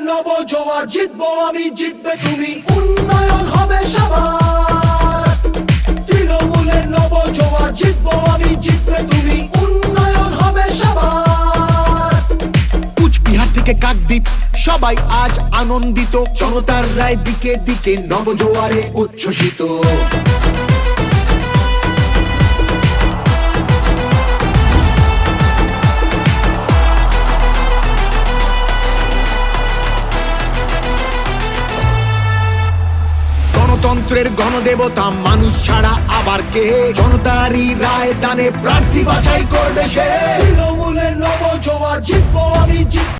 নব জোয়ার, জিতবো আমি জিতবে তুমি, উন্নয়ন হবে সবার। তৃণমূলের নব জোয়ার, জিতবো আমি জিতবে তুমি, উন্নয়ন হবে সবার। কুচবিহার থেকে কাকদ্বীপ সবাই আজ আনন্দিত, জনতার রায় দিকে দিকে নবজোয়ারে উচ্ছ্বসিত। গণতন্ত্রের গণদেবতা মানুষ ছাড়া আবার কে, জনতারই রায় দানে প্রার্থী বাছাই করবে সে। তৃণমূলের নব জোয়ার, জিতবো আমি জিতবে